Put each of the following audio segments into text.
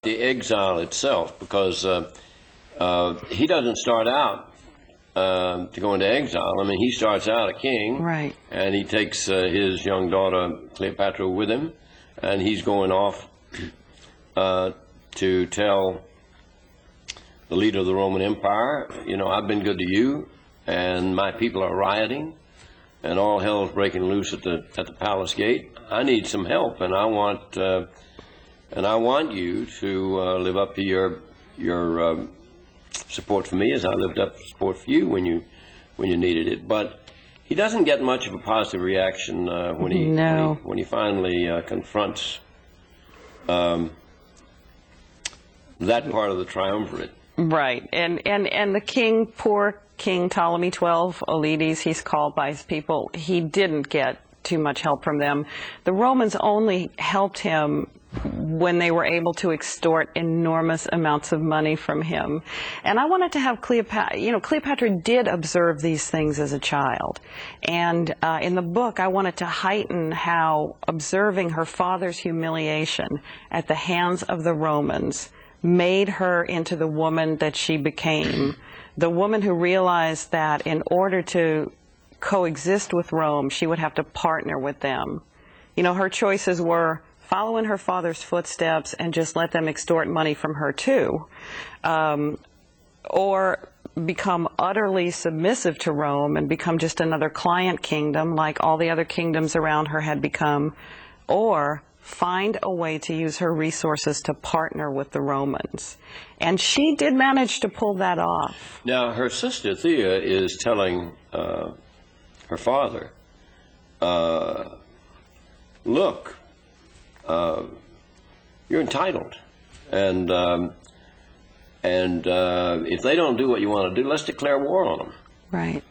the exile itself, because he doesn't start out to go into exile. I mean, he starts out a king, right, and he takes his young daughter Cleopatra with him, and he's going off to tell the leader of the Roman Empire, you know, I've been good to you, and my people are rioting, and all hell's breaking loose at the palace gate. I need some help, and I want you to live up to your support for me as I lived up to support for you when you needed it. But he doesn't get much of a positive reaction when he finally confronts that part of the triumvirate. Right, and the king, poor King Ptolemy XII, Oulides, he's called by his people, he didn't get too much help from them. The Romans only helped him when they were able to extort enormous amounts of money from him. And I wanted to have Cleopatra, you know, Cleopatra did observe these things as a child. And in the book, I wanted to heighten how observing her father's humiliation at the hands of the Romans made her into the woman that she became, the woman who realized that in order to coexist with Rome, she would have to partner with them. You know, her choices were follow in her father's footsteps and just let them extort money from her too, or become utterly submissive to Rome and become just another client kingdom like all the other kingdoms around her had become, or find a way to use her resources to partner with the Romans. And she did manage to pull that off. Now, her sister Thea is telling her father, look, you're entitled, and if they don't do what you want to do, let's declare war on them. Right.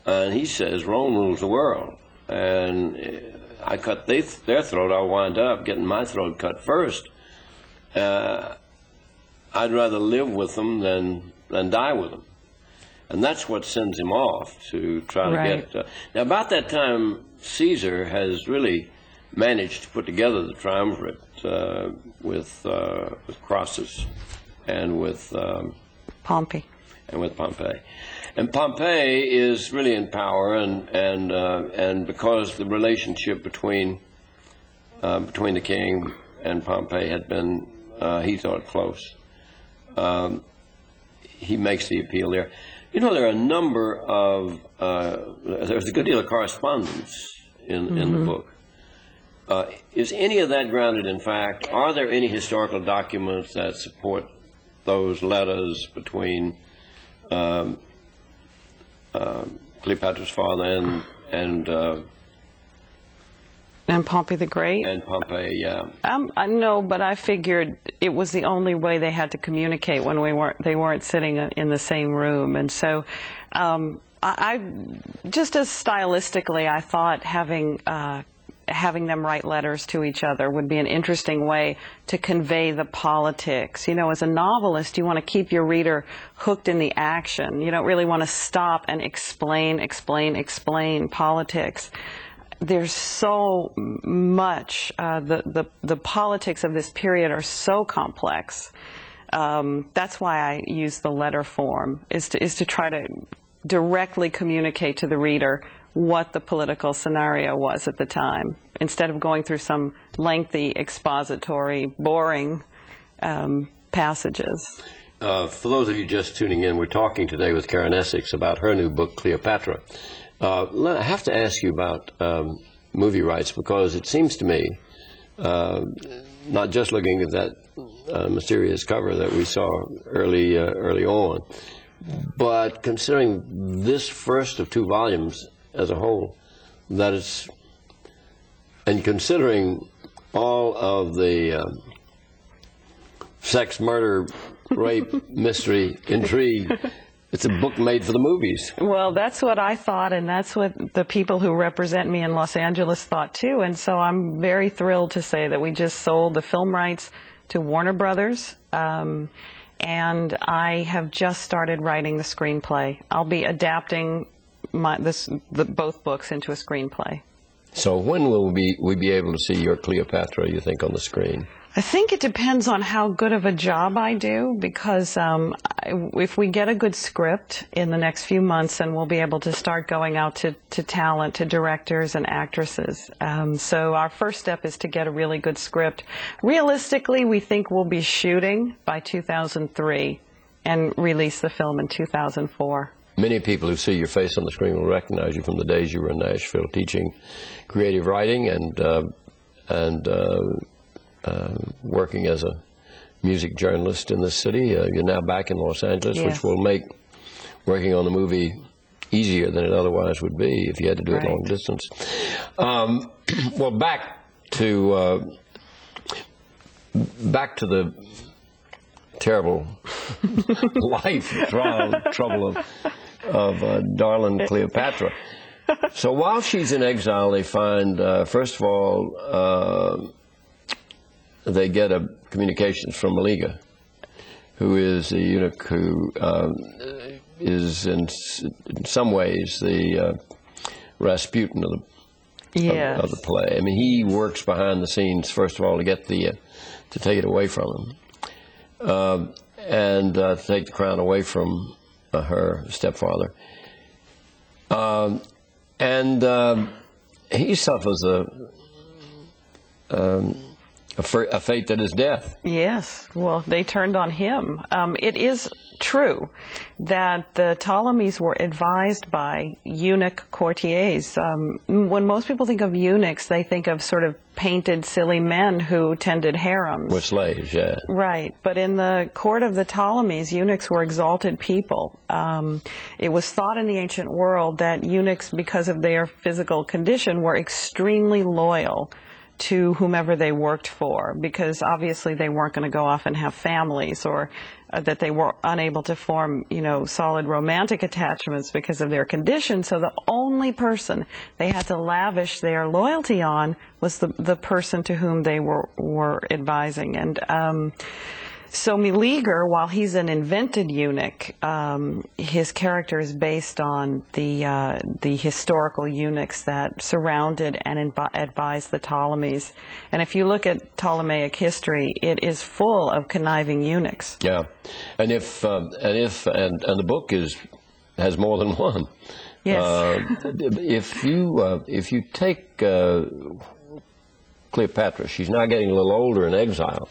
And he says, Rome rules the world, and I cut their throat, I'll wind up getting my throat cut first. I'd rather live with them than die with them. And that's what sends him off to try to get... now, about that time, Caesar has really managed to put together the triumvirate with Crassus and with... Pompey. And with Pompey. And Pompey is really in power, and because the relationship between the king and Pompey had been, he thought, close, he makes the appeal there. You know, there are a number of, there's a good deal of correspondence in the book. Is any of that grounded in fact? Are there any historical documents that support those letters between Cleopatra's father and Pompey the Great? And Pompey, yeah. I know, but I figured it was the only way they had to communicate when they weren't sitting in the same room. And so I just as stylistically, I thought having them write letters to each other would be an interesting way to convey the politics. You know, as a novelist, you want to keep your reader hooked in the action. You don't really want to stop and explain politics. There's so much. The politics of this period are so complex. That's why I use the letter form, is to try to directly communicate to the reader what the political scenario was at the time, instead of going through some lengthy, expository, boring passages. For those of you just tuning in, we're talking today with Karen Essex about her new book, Cleopatra. I have to ask you about movie rights, because it seems to me, not just looking at that mysterious cover that we saw early on, but considering this first of 2 volumes as a whole, that it's, and considering all of the sex, murder, rape, mystery, intrigue, it's a book made for the movies. Well, that's what I thought, and that's what the people who represent me in Los Angeles thought too. And so I'm very thrilled to say that we just sold the film rights to Warner Brothers, and I have just started writing the screenplay. I'll be adapting both books into a screenplay. So when will we be able to see your Cleopatra, you think, on the screen? I think it depends on how good of a job I do, because if we get a good script in the next few months, then we'll be able to start going out to talent, to directors and actresses. So our first step is to get a really good script. Realistically, we think we'll be shooting by 2003 and release the film in 2004. Many people who see your face on the screen will recognize you from the days you were in Nashville teaching creative writing and working as a music journalist in this city. You're now back in Los Angeles, Yes. which will make working on the movie easier than it otherwise would be if you had to do it long distance. Well, back to the terrible life, trouble of darling Cleopatra. So while she's in exile, they find, first of all, they get a communications from Meleager, who is a eunuch who is in some ways the Rasputin of the play. I mean, he works behind the scenes, first of all, to get to take it away from him, and to take the crown away from her stepfather. And he suffers a fate that is death. Yes, well, they turned on him. It is true that the Ptolemies were advised by eunuch courtiers. When most people think of eunuchs, they think of sort of painted, silly men who tended harems. With slaves, yeah. Right, but in the court of the Ptolemies, eunuchs were exalted people. It was thought in the ancient world that eunuchs, because of their physical condition, were extremely loyal to whomever they worked for, because obviously they weren't going to go off and have families, or that they were unable to form, solid romantic attachments because of their condition. So the only person they had to lavish their loyalty on was the person to whom they were advising. And so Meleager, while he's an invented eunuch, his character is based on the historical eunuchs that surrounded and advised the Ptolemies. And if you look at Ptolemaic history, it is full of conniving eunuchs. Yeah, and the book has more than one. Yes. If you take Cleopatra, she's now getting a little older in exile.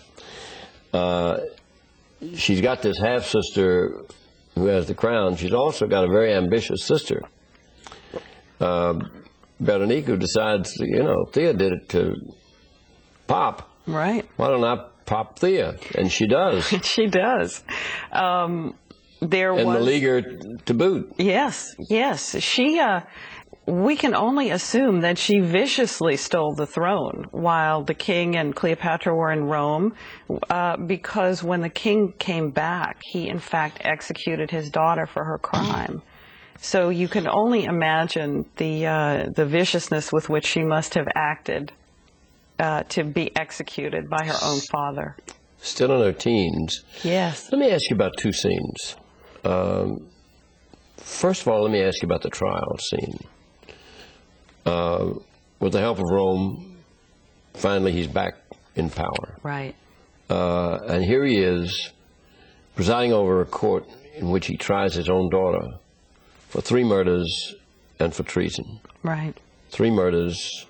She's got this half-sister who has the crown. She's also got a very ambitious sister, Berenice, who decides, Thea did it to Pop. Right. Why don't I pop Thea? And she does. She does. And Meleager to boot. Yes. We can only assume that she viciously stole the throne while the king and Cleopatra were in Rome, because when the king came back, he in fact executed his daughter for her crime. So you can only imagine the viciousness with which she must have acted to be executed by her own father. Still in her teens. Yes. Let me ask you about two scenes. First of all, let me ask you about the trial scene. With the help of Rome, finally he's back in power. Right. And here he is, presiding over a court in which he tries his own daughter for 3 murders and for treason. Right. 3 murders